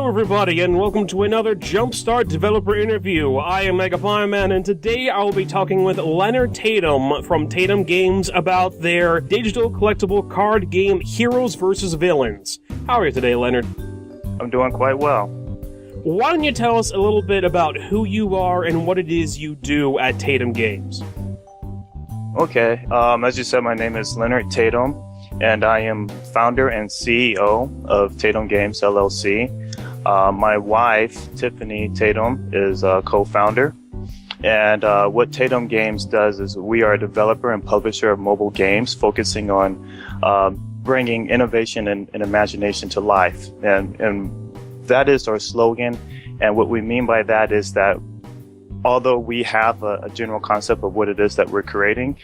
everybody, and welcome to another Jumpstart developer interview. I am MegapiemanPHD, and today I will be talking with Leonard Tatum from Tatum Games about their digital collectible card game Heroes vs. Villains. How are you today, Leonard? I'm doing quite well. Why don't you tell us a little bit about who you are and what it is you do at Tatum Games? Okay, as you said, my name is Leonard Tatum, and I am founder and CEO of Tatum Games LLC. My wife, Tiffany Tatum, is a co-founder. And what Tatum Games does is we are a developer and publisher of mobile games focusing on bringing innovation and imagination to life. And that is our slogan. And what we mean by that is that although we have a general concept of what it is that we're creating,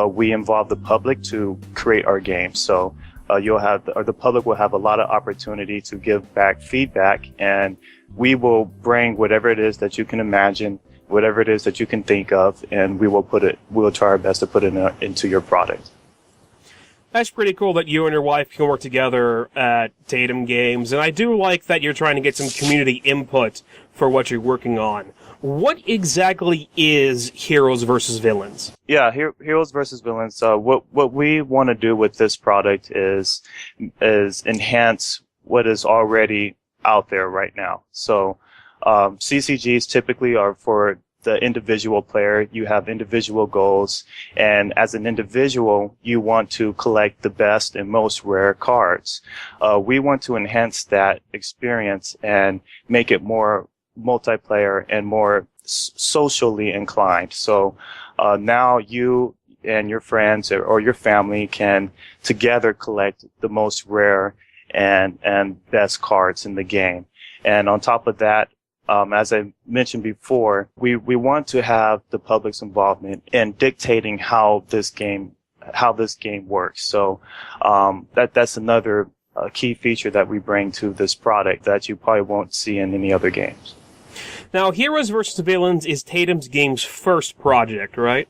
we involve the public to create our games. So the public will have a lot of opportunity to give back feedback, and we will bring whatever it is that you can imagine, whatever it is that you can think of, and we'll try our best to put it into your product. That's pretty cool that you and your wife can work together at Tatum Games, and I do like that you're trying to get some community input for what you're working on. What exactly is Heroes vs. Villains? Yeah, Heroes vs. Villains. What we want to do with this product is enhance what is already out there right now. So CCGs typically are for the individual player. You have individual goals, and as an individual, you want to collect the best and most rare cards. We want to enhance that experience and make it more multiplayer and more socially inclined. So now you and your friends or your family can together collect the most rare and best cards in the game. And on top of that, as I mentioned before, we want to have the public's involvement in dictating how this game works. So that's another key feature that we bring to this product that you probably won't see in any other games. Now, Heroes vs. Villains is Tatum Games' first project, right?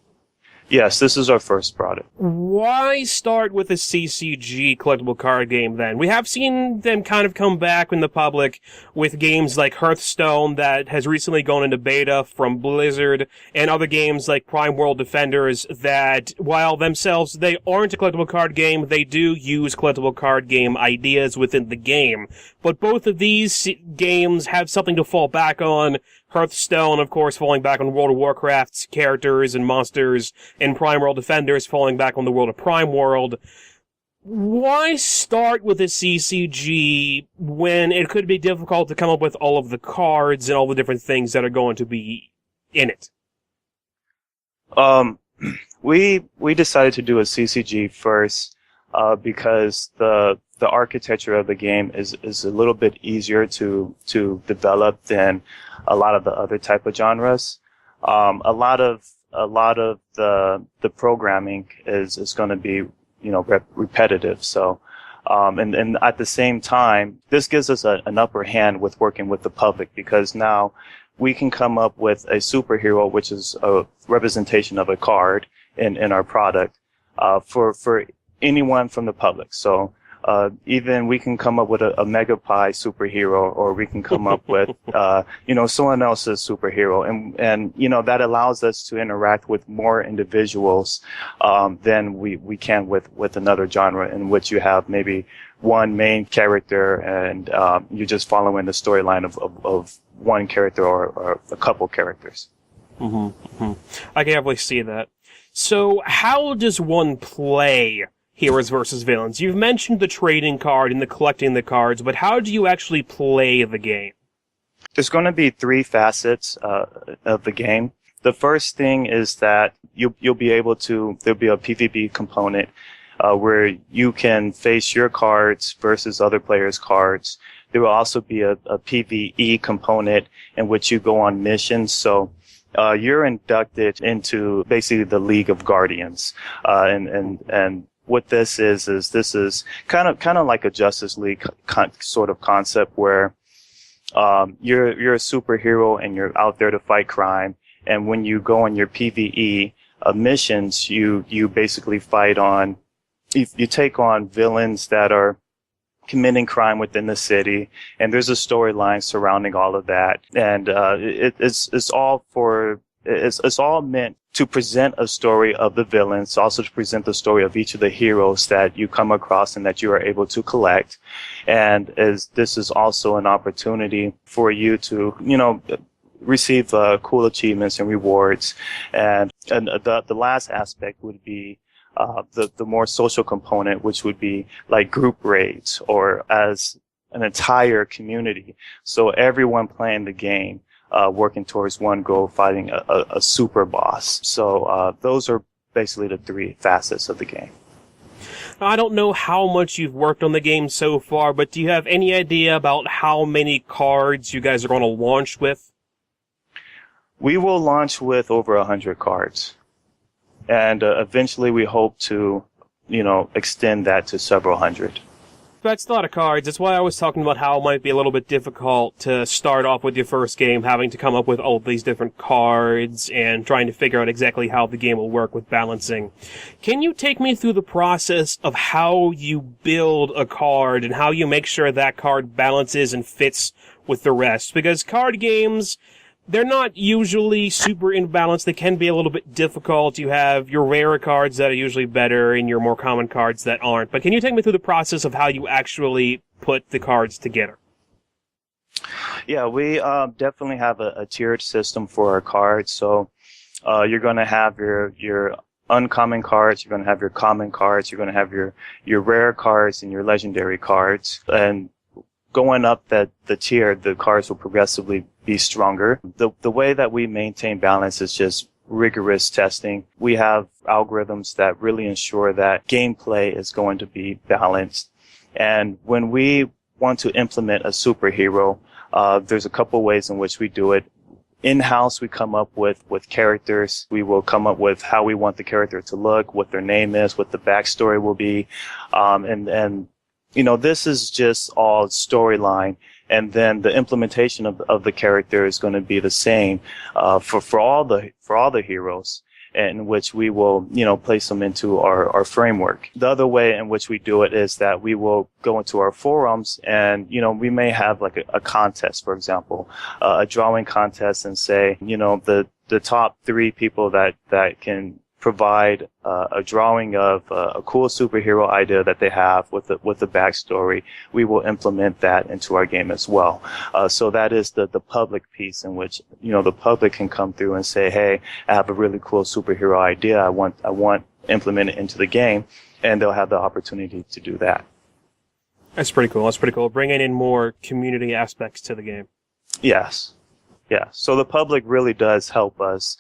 Yes, this is our first product. Why start with a CCG collectible card game then? We have seen them kind of come back in the public with games like Hearthstone that has recently gone into beta from Blizzard, and other games like Prime World Defenders that, while themselves they aren't a collectible card game, they do use collectible card game ideas within the game. But both of these games have something to fall back on. Hearthstone, of course, falling back on World of Warcraft's characters and monsters, and Prime World Defenders falling back on the world of Prime World. Why start with a CCG when it could be difficult to come up with all of the cards and all the different things that are going to be in it? We decided to do a CCG first because the architecture of the game is a little bit easier to develop than a lot of the other type of genres. A lot of the programming is going to be repetitive. So and at the same time, this gives us an upper hand with working with the public, because now we can come up with a superhero, which is a representation of a card in our product for anyone from the public. So even we can come up with a Megapie superhero, or we can come up with someone else's superhero, and that allows us to interact with more individuals than we can with another genre, in which you have maybe one main character and you're just following the storyline of one character or a couple characters. Mm-hmm, mm-hmm. I can definitely see that. So how does one play Heroes vs. Villains? You've mentioned the trading card and the collecting the cards, but how do you actually play the game? There's going to be three facets of the game. The first thing is that you'll be able to, there'll be a PvP component where you can face your cards versus other players' cards. There will also be a PvE component in which you go on missions. So you're inducted into basically the League of Guardians, and what this is this is kind of like a Justice League sort of concept, where you're a superhero and you're out there to fight crime. And when you go on your PvE missions, you basically fight on, you take on villains that are committing crime within the city, and there's a storyline surrounding all of that. And it's all meant to present a story of the villains, also to present the story of each of the heroes that you come across and that you are able to collect. And this is also an opportunity for you to, receive cool achievements and rewards. And the last aspect would be the more social component, which would be like group raids or as an entire community. So everyone playing the game, working towards one goal, fighting a super boss. So those are basically the three facets of the game. I don't know how much you've worked on the game so far, but do you have any idea about how many cards you guys are going to launch with? We will launch with over 100 cards. And eventually we hope to, extend that to several hundred. That's a lot of cards. That's why I was talking about how it might be a little bit difficult to start off with your first game, having to come up with all of these different cards and trying to figure out exactly how the game will work with balancing. Can you take me through the process of how you build a card and how you make sure that card balances and fits with the rest? Because card games, they're not usually super imbalanced. They can be a little bit difficult. You have your rarer cards that are usually better and your more common cards that aren't. But can you take me through the process of how you actually put the cards together? Yeah, we definitely have a tiered system for our cards. So you're going to have your uncommon cards, you're going to have your common cards, you're going to have your rare cards and your legendary cards. And going up the tier, the cards will progressively be stronger. The way that we maintain balance is just rigorous testing. We have algorithms that really ensure that gameplay is going to be balanced. And when we want to implement a superhero, there's a couple ways in which we do it. In-house, we come up with characters. We will come up with how we want the character to look, what their name is, what the backstory will be. And this is just all storyline. And then the implementation of the character is going to be the same for all the heroes, in which we will place them into our framework. The other way in which we do it is that we will go into our forums and we may have like a contest, for example, a drawing contest, and say the top 3 people that can provide a drawing of a cool superhero idea that they have with the backstory. We will implement that into our game as well. So that is the public piece in which the public can come through and say, hey, I have a really cool superhero idea. I want implement it into the game, and they'll have the opportunity to do that. That's pretty cool. Bringing in more community aspects to the game. Yes. Yeah. So the public really does help us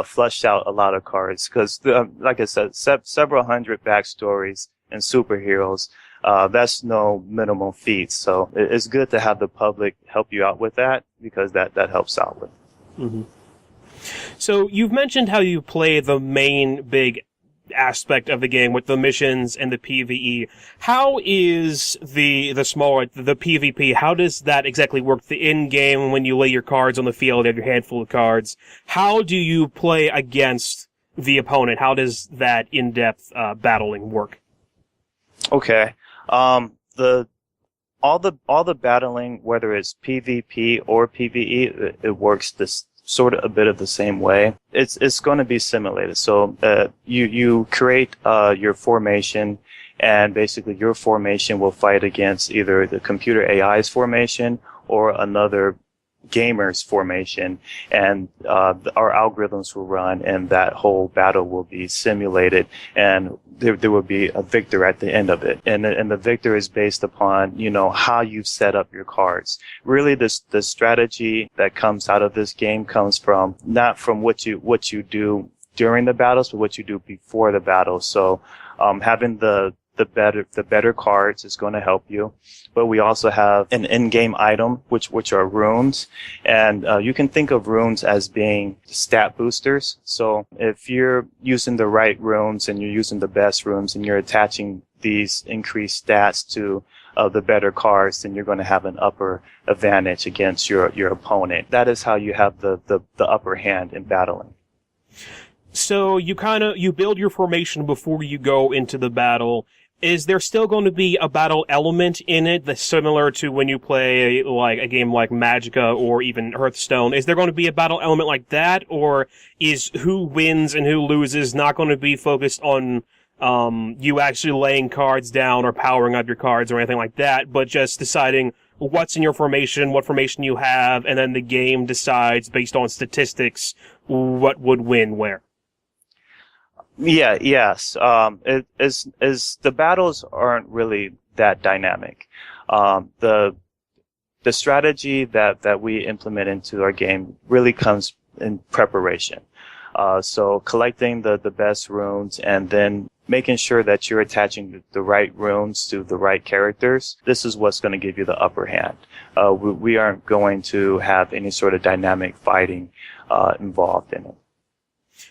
flush out a lot of cards because, like I said, several hundred backstories and superheroes. That's no minimal feat. So it's good to have the public help you out with that because that helps out with. Mm-hmm. So you've mentioned how you play the main big aspect of the game with the missions and the PvE. How is the smaller, the PvP, how does that exactly work? The in-game, when you lay your cards on the field, you have your handful of cards. How do you play against the opponent? How does that in-depth battling work? Okay. All the battling, whether it's PvP or PvE, it works this sort of a bit of the same way. It's going to be simulated. So you create your formation, and basically your formation will fight against either the computer AI's formation or another gamer's formation, and our algorithms will run, and that whole battle will be simulated, and there will be a victor at the end of it. And the victor is based upon, how you've set up your cards. Really, the strategy that comes out of this game comes from, not from what you do during the battles, but what you do before the battle. So, having the better cards is going to help you. But we also have an in-game item, which are runes. And you can think of runes as being stat boosters. So if you're using the right runes and you're using the best runes and you're attaching these increased stats to the better cards, then you're going to have an upper advantage against your opponent. That is how you have the upper hand in battling. So you build your formation before you go into the battle. is there still going to be a battle element in it that's similar to when you play like a game like Magicka or even Hearthstone? Is there going to be a battle element like that, or is who wins and who loses not going to be focused on you actually laying cards down or powering up your cards or anything like that, but just deciding what's in your formation, what formation you have, and then the game decides based on statistics what would win where? Yeah, yes. The battles aren't really that dynamic. The strategy that we implement into our game really comes in preparation. So collecting the best runes and then making sure that you're attaching the right runes to the right characters. This is what's going to give you the upper hand. We aren't going to have any sort of dynamic fighting involved in it.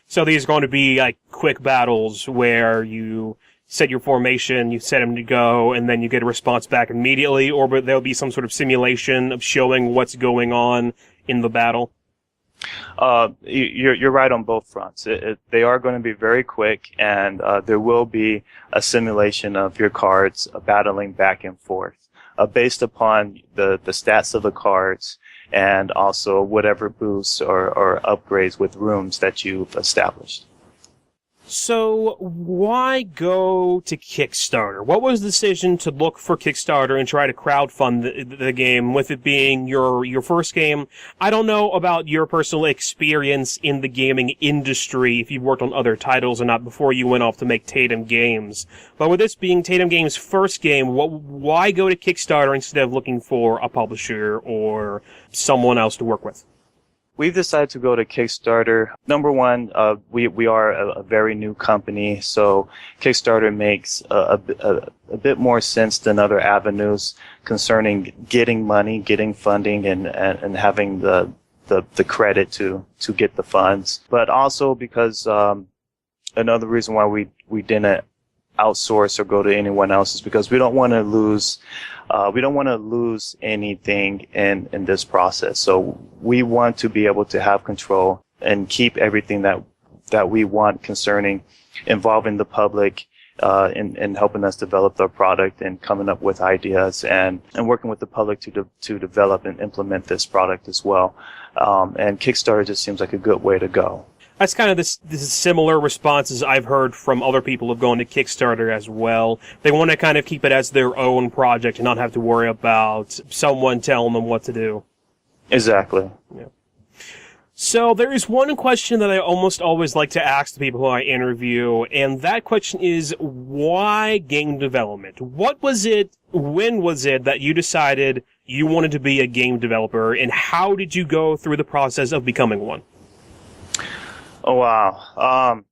So these are going to be like quick battles where you set your formation, you set them to go, and then you get a response back immediately, or there'll be some sort of simulation of showing what's going on in the battle? You're right on both fronts. They are going to be very quick, and there will be a simulation of your cards battling back and forth based upon the stats of the cards and also whatever boosts or upgrades with rooms that you've established. So, why go to Kickstarter? What was the decision to look for Kickstarter and try to crowdfund the game, with it being your first game? I don't know about your personal experience in the gaming industry, if you've worked on other titles or not, before you went off to make Tatum Games. But with this being Tatum Games' first game, why go to Kickstarter instead of looking for a publisher or someone else to work with? We've decided to go to Kickstarter. Number one, we are a very new company, so Kickstarter makes a bit more sense than other avenues concerning getting money, getting funding, and having the credit to get the funds. But also because another reason why we didn't outsource or go to anyone else is because we don't want to lose anything in this process. So we want to be able to have control and keep everything that we want concerning involving the public in helping us develop our product and coming up with ideas and working with the public to develop and implement this product as well. And Kickstarter just seems like a good way to go. That's kind of this similar responses I've heard from other people who've gone to Kickstarter as well. They want to kind of keep it as their own project and not have to worry about someone telling them what to do. Exactly. Yeah. So there is one question that I almost always like to ask the people who I interview, and that question is, why game development? When was it that you decided you wanted to be a game developer, and how did you go through the process of becoming one? Oh, wow.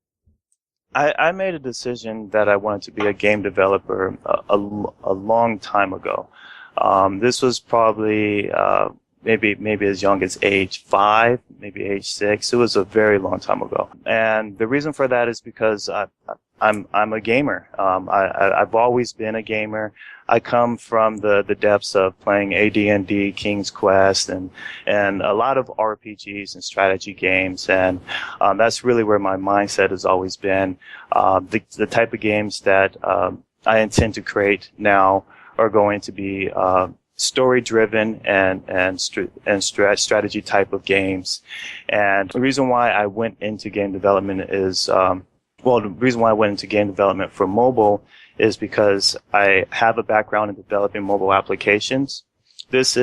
I made a decision that I wanted to be a game developer a long time ago. This was probably maybe as young as age 5, maybe age 6. It was a very long time ago. And the reason for that is because I'm a gamer. I've always been a gamer. I come from the depths of playing AD&D, King's Quest, and a lot of RPGs and strategy games, and that's really where my mindset has always been. The type of games that I intend to create now are going to be story-driven and strategy type of games. And the reason why I went into game development is the reason why I went into game development for mobile is because I have a background in developing mobile applications. This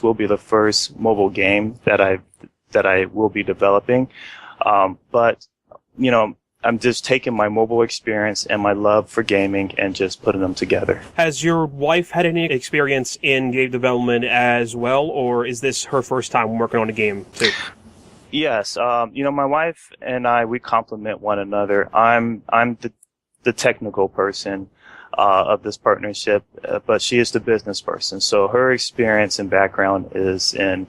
will be the first mobile game that I will be developing. But you know, I'm just taking my mobile experience and my love for gaming and just putting them together. Has your wife had any experience in game development as well, or is this her first time working on a game too? Yes, my wife and I, we complement one another. I'm the technical person of this partnership, but she is the business person. So her experience and background is in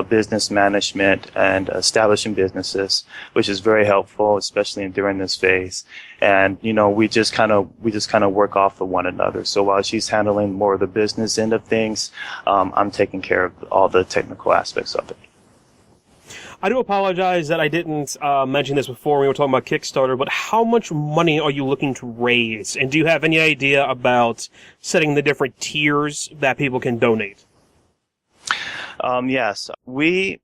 business management and establishing businesses, which is very helpful, especially during this phase. And we just kind of work off of one another. So while she's handling more of the business end of things, I'm taking care of all the technical aspects of it. I do apologize that I didn't mention this before when we were talking about Kickstarter, but how much money are you looking to raise? And do you have any idea about setting the different tiers that people can donate? Yes, we've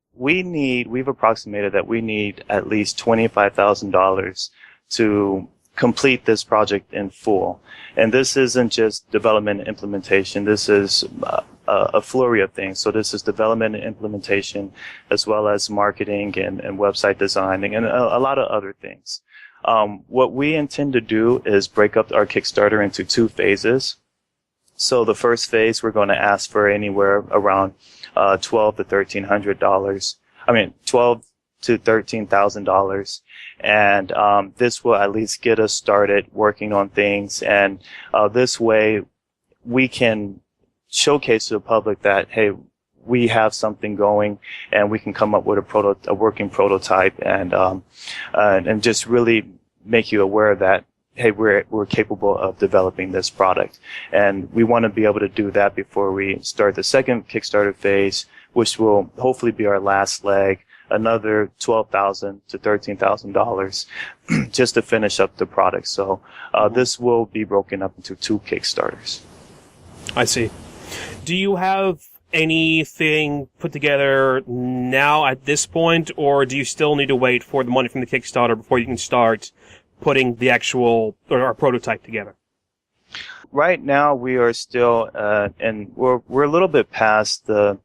approximated that we need at least $25,000 to complete this project in full. And this isn't just development and implementation. This is a flurry of things. So this is development and implementation, as well as marketing and website designing and a lot of other things. What we intend to do is break up our Kickstarter into 2 phases. So the first phase, we're going to ask for anywhere around $12,000 to $1,300. I mean, $12,000 to $13,000, and this will at least get us started working on things. And this way, we can showcase to the public that, hey, we have something going, and we can come up with a working prototype, and just really make you aware that, hey, we're capable of developing this product. And we want to be able to do that before we start the second Kickstarter phase, which will hopefully be our last leg, another $12,000 to $13,000 just to finish up the product. So this will be broken up into 2 Kickstarters. I see. Do you have anything put together now at this point, or do you still need to wait for the money from the Kickstarter before you can start putting the actual or our prototype together? Right now, we are still, and we're a little bit past the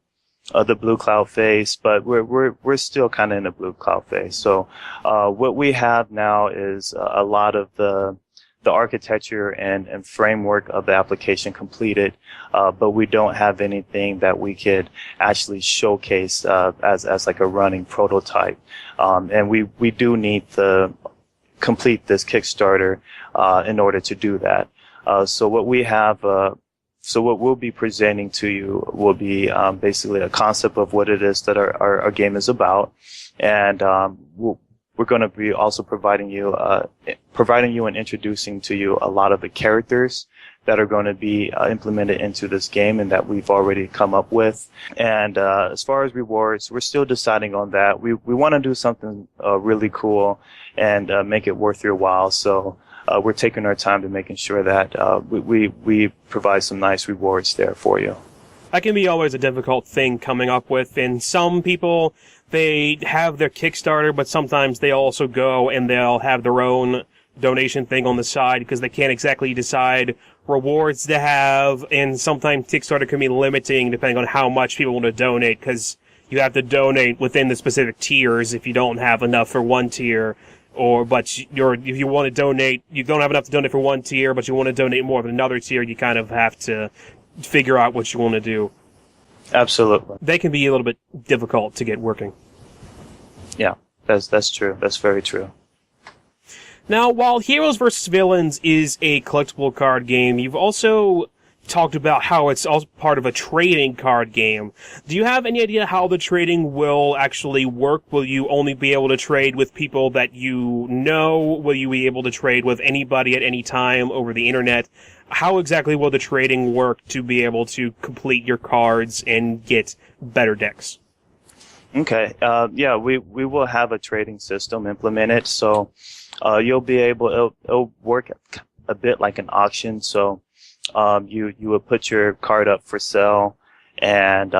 blue cloud phase, but we're still kind of in the blue cloud phase. So what we have now is a lot of the architecture and framework of the application completed, but we don't have anything that we could actually showcase as like a running prototype. And we do need to complete this Kickstarter in order to do that. So what we have, so what we'll be presenting to you will be basically a concept of what it is that our game is about, and we're going to be also providing you and introducing to you a lot of the characters that are going to be implemented into this game and that we've already come up with. And as far as rewards, we're still deciding on that. We want to do something really cool and make it worth your while. So we're taking our time to making sure that we provide some nice rewards there for you. That can be always a difficult thing coming up with, and some people, they have their Kickstarter, but sometimes they also go and they'll have their own donation thing on the side because they can't exactly decide rewards to have, and sometimes Kickstarter can be limiting depending on how much people want to donate, because you have to donate within the specific tiers if you don't have enough for one tier. But if you want to donate, you don't have enough to donate for one tier, but you want to donate more than another tier, you kind of have to figure out what you want to do. Absolutely. They can be a little bit difficult to get working. Yeah, that's true. That's very true. Now, while Heroes vs. Villains is a collectible card game, you've also talked about how it's also part of a trading card game. Do you have any idea how the trading will actually work? Will you only be able to trade with people that you know? Will you be able to trade with anybody at any time over the internet? How exactly will the trading work to be able to complete your cards and get better decks? Okay. Yeah, we will have a trading system implemented, so you'll be able. It'll work a bit like an auction. So you would put your card up for sale, and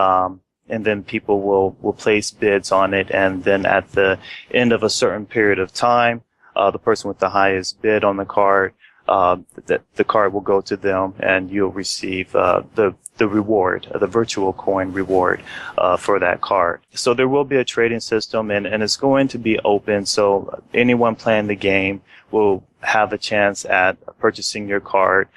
then people will place bids on it, and then at the end of a certain period of time, the person with the highest bid on the card, the card will go to them, and you'll receive the reward, the virtual coin reward for that card. So there will be a trading system, and it's going to be open, so anyone playing the game will have a chance at purchasing your card.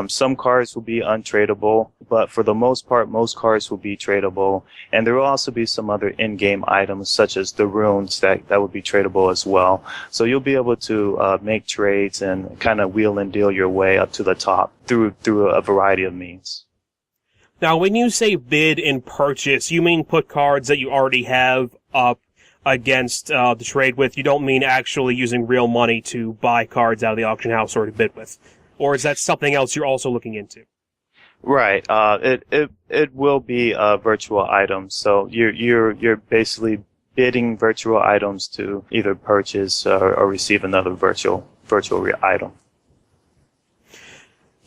Some cards will be untradeable, but for the most part, most cards will be tradable. And there will also be some other in-game items, such as the runes that will be tradable as well. So you'll be able to make trades and kind of wheel and deal your way up to the top through a variety of means. Now, when you say bid and purchase, you mean put cards that you already have up against the trade with? You don't mean actually using real money to buy cards out of the auction house or to bid with? Or is that something else you're also looking into? Right. It will be virtual items. So you're basically bidding virtual items to either purchase or receive another virtual item.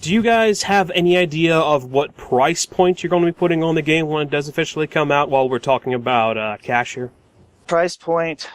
Do you guys have any idea of what price point you're going to be putting on the game when it does officially come out, while we're talking about cash here? Price point,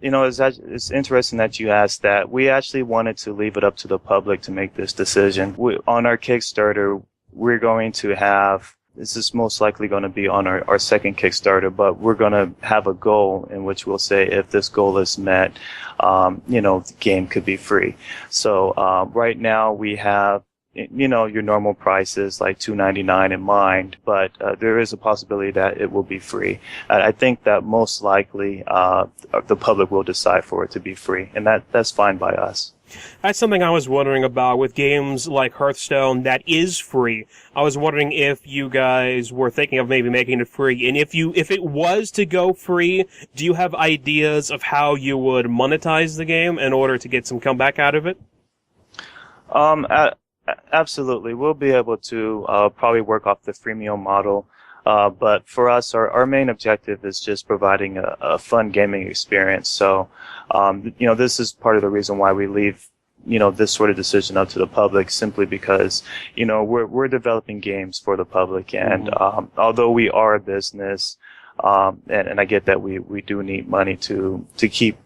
it's interesting that you asked that. We actually wanted to leave it up to the public to make this decision. On our Kickstarter, we're going to have, this is most likely going to be on our second Kickstarter, but we're going to have a goal in which we'll say if this goal is met, the game could be free. So right now we have, your normal prices like $2.99 in mind, but there is a possibility that it will be free. I think that most likely the public will decide for it to be free, and that's fine by us. That's something I was wondering about with games like Hearthstone that is free. I was wondering if you guys were thinking of maybe making it free, and if it was to go free, do you have ideas of how you would monetize the game in order to get some comeback out of it? Absolutely. We'll be able to probably work off the freemium model. But for us, our main objective is just providing a fun gaming experience. So, this is part of the reason why we leave, this sort of decision up to the public, simply because, we're developing games for the public. And, although we are a business, and I get that we do need money to keep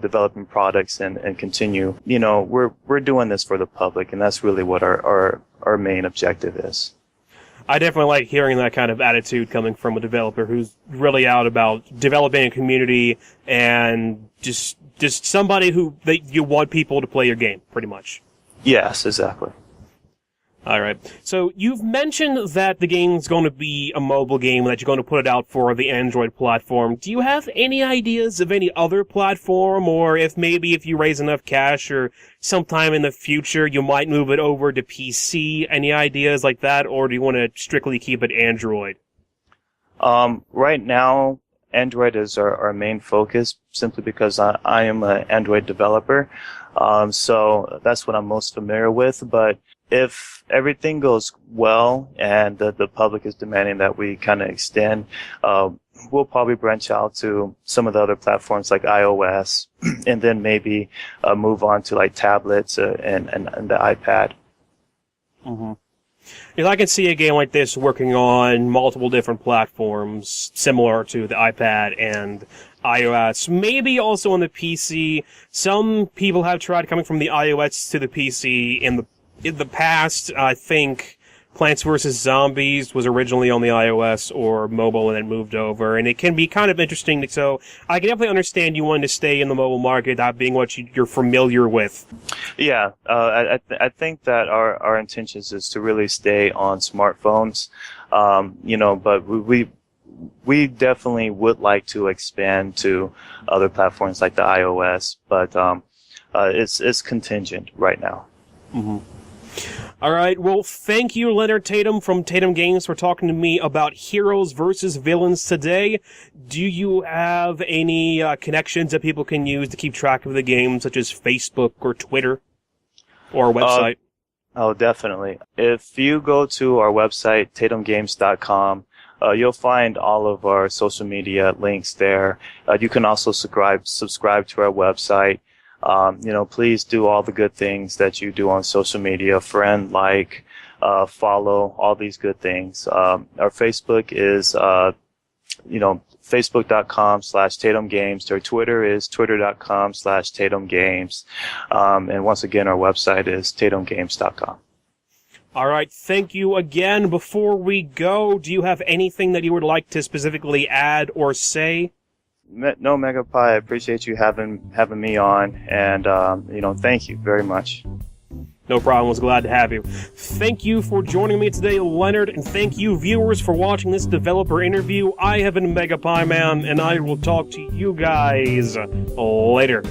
developing products and continue, we're doing this for the public, and that's really what our main objective is. I definitely like hearing that kind of attitude coming from a developer who's really out about developing a community and just somebody that you want people to play your game, pretty much. Yes, exactly. All right. So you've mentioned that the game's going to be a mobile game, that you're going to put it out for the Android platform. Do you have any ideas of any other platform, or if you raise enough cash or sometime in the future you might move it over to PC? Any ideas like that, or do you want to strictly keep it Android? Right now, Android is our main focus, simply because I am an Android developer. So that's what I'm most familiar with. But if everything goes well and the public is demanding that we kind of extend, we'll probably branch out to some of the other platforms like iOS, and then maybe move on to like tablets and the iPad. Mm-hmm. If I can see a game like this working on multiple different platforms, similar to the iPad and iOS, maybe also on the PC. Some people have tried coming from the iOS to the PC in the past. I think Plants vs. Zombies was originally on the iOS or mobile and then moved over, and it can be kind of interesting. So I can definitely understand you wanting to stay in the mobile market, that being what you're familiar with. Yeah, I think that our intentions is to really stay on smartphones, but we definitely would like to expand to other platforms like the iOS, but it's contingent right now. Mm-hmm. All right, well, thank you, Leonard Tatum from Tatum Games, for talking to me about Heroes versus Villains today. Do you have any connections that people can use to keep track of the game, such as Facebook or Twitter or a website? Oh, definitely. If you go to our website, tatumgames.com, you'll find all of our social media links there. You can also subscribe to our website. Please do all the good things that you do on social media. Friend, like, follow, all these good things. Our Facebook is, facebook.com/Tatum Games. Our Twitter is twitter.com/Tatum Games. And once again, our website is tatumgames.com. All right, thank you again. Before we go, do you have anything that you would like to specifically add or say? No, Megapie, I appreciate you having me on, and thank you very much. No problem. Was glad to have you. Thank you for joining me today, Leonard, and thank you, viewers, for watching this developer interview. I have been MegapieMan, and I will talk to you guys later.